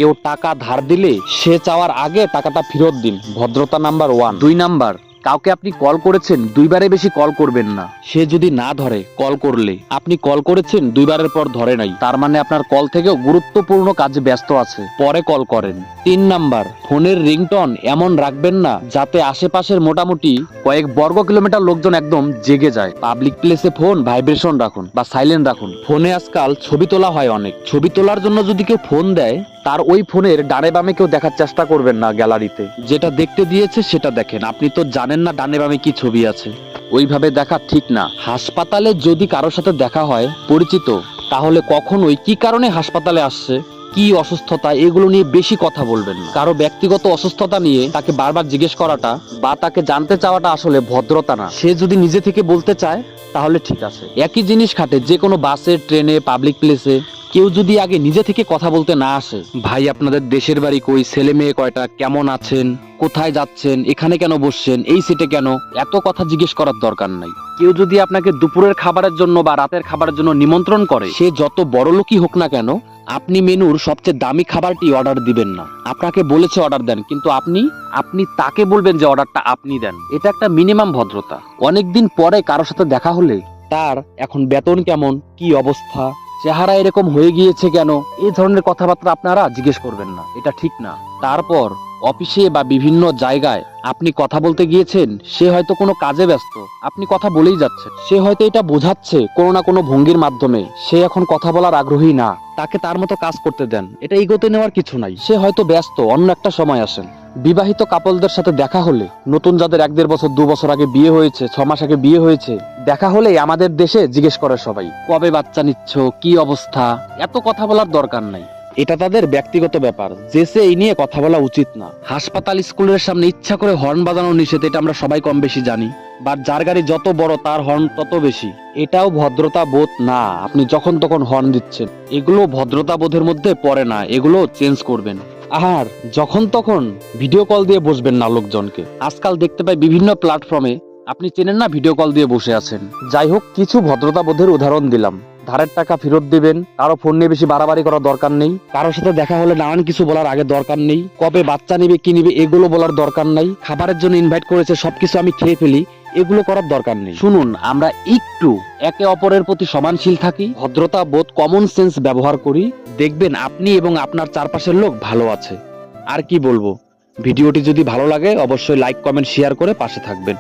কেউ টাকা ধার দিলে সে চাওয়ার আগে টাকাটা ফেরত দিন, ভদ্রতা নাম্বার 1। 2 নাম্বার, কাউকে আপনি কল করেছেন 2বারে বেশি কল করবেন না। সে যদি না ধরে কল করলে, আপনি কল করেছেন 2বারের পর ধরে নাই, তার মানে আপনার কল থেকেও গুরুত্বপূর্ণ কাজে ব্যস্ত আছে, পরে কল করেন। 3 নাম্বার, ফোনের রিংটোন এমন রাখবেন না যাতে আশেপাশের মোটামুটি কয়েক বর্গ কিলোমিটার লোকজন একদম জেগে যায়। পাবলিক প্লেসে ফোন ভাইব্রেশন রাখুন বা সাইলেন্ট রাখুন। ফোনে আজকাল ছবি তোলা হয় অনেক, ছবি তোলার জন্য যদি কেউ ফোন দেয়, তার ওই ফোনের ডানে বামে কেউ দেখার চেষ্টা করবেন না। গ্যালারিতে যেটা দেখতে দিয়েছে সেটা দেখেন, আপনি তো জানেন না ডানে বামে কি ছবি আছে। ওইভাবে দেখা ঠিক না। হাসপাতালে যদি কারোর সাথে দেখা হয় পরিচিত, তাহলে কখনোই কি কারণে হাসপাতালে আসছে, কি অসুস্থতা, এগুলো নিয়ে বেশি কথা বলবেন না। কারো ব্যক্তিগত অসুস্থতা নিয়ে তাকে বারবার জিজ্ঞেস করাটা বা তাকে জানতে চাওয়াটা আসলে ভদ্রতা না। সে যদি নিজে থেকে বলতে চায় তাহলে ঠিক আছে। একই জিনিস খাটে যে কোনো বাসে, ট্রেনে, পাবলিক প্লেসে কেউ যদি আগে নিজে থেকে কথা বলতে না আসে, ভাই আপনাদের দেশের বাড়ি কই, ছেলে মেয়ে কয়টা, কেমন আছেন, কোথায় যাচ্ছেন, এখানে কেন বসছেন, এই সিটে কেন, এত কথা জিজ্ঞেস করার দরকার নাই। কেউ যদি আপনাকে দুপুরের খাবারের জন্য বা রাতের খাবারের জন্য নিমন্ত্রণ করে, সে যত বড় লোকই হোক না কেন, আপনি মেনুর সবচেয়ে দামি খাবারটি অর্ডার দিবেন না। আপনাকে বলেছে অর্ডার দেন, কিন্তু আপনি তাকে বলবেন যে অর্ডারটা আপনি দেন। এটা একটা মিনিমাম ভদ্রতা। অনেকদিন পরে কারোর সাথে দেখা হলে তার এখন বেতন কেমন, কি অবস্থা, চেহারা এরকম হয়ে গিয়েছে কেন, এই ধরনের কথাবার্তা আপনারা জিজ্ঞেস করবেন না, এটা ঠিক না। তারপর অফিসে বা বিভিন্ন জায়গায় আপনি কথা বলতে গিয়েছেন, সে হয়তো কোনো কাজে ব্যস্ত, আপনি কথা বলেই যাচ্ছেন, সে হয়তো এটা বোঝাচ্ছে কোনো না কোনো ভঙ্গির মাধ্যমে সে এখন কথা বলার আগ্রহী না, তাকে তার মতো কাজ করতে দেন। এটা ইগোতে নেওয়ার কিছু নাই, সে হয়তো ব্যস্ত, অন্য একটা সময় আসেন। বিবাহিত কাপলদের সাথে দেখা হলে, নতুন যাদের 1-1.5 বছর 2 বছর আগে বিয়ে হয়েছে, 6 মাস আগে বিয়ে হয়েছে, দেখা হলেই আমাদের দেশে জিজ্ঞেস করে সবাই কবে বাচ্চা নিচ্ছ, কি অবস্থা। এত কথা বলার দরকার নাই, এটা তাদের ব্যক্তিগত ব্যাপার, যে সে এই নিয়ে কথা বলা উচিত না। হাসপাতাল, স্কুলের সামনে ইচ্ছা করে হর্ন বাজানো নিষেধ, এটা আমরা সবাই কম বেশি জানি, বাট যার গাড়ি যত বড় তার হর্ন তত বেশি। এটাও ভদ্রতা বোধ না, আপনি যখন তখন হর্ন দিচ্ছেন, এগুলো ভদ্রতা বোধের মধ্যে পড়ে না, এগুলো চেঞ্জ করবেন। আর যখন তখন ভিডিও কল দিয়ে বসবেন না লোকজনকে। আজকাল দেখতে পাই বিভিন্ন প্ল্যাটফর্মে, আপনি চেনেন না, ভিডিও কল দিয়ে বসে আছেন। যাই হোক, কিছু ভদ্রতা বোধের উদাহরণ দিলাম। ধারের টাকা ফেরত দিবেন, কারো ফোন নিয়ে বেশি বাড়াবাড়ি করার দরকার নেই, কারোর সাথে দেখা হলে নানান কিছু বলার আগে দরকার নেই, কবে বাচ্চা নিবে কি নিবে এগুলো বলার দরকার নাই, খাবারের জন্য ইনভাইট করেছে সবকিছু আমি খেয়ে ফেলি, এগুলো করার দরকার নেই। শুনুন, আমরা একটু একে অপরের প্রতি সমানশীল থাকি, ভদ্রতা বোধ, কমন সেন্স ব্যবহার করি, দেখবেন আপনি এবং আপনার চারপাশের লোক ভালো আছে। আর কি বলবো, ভিডিওটি যদি ভালো লাগে অবশ্যই লাইক, কমেন্ট, শেয়ার করে পাশে থাকবেন।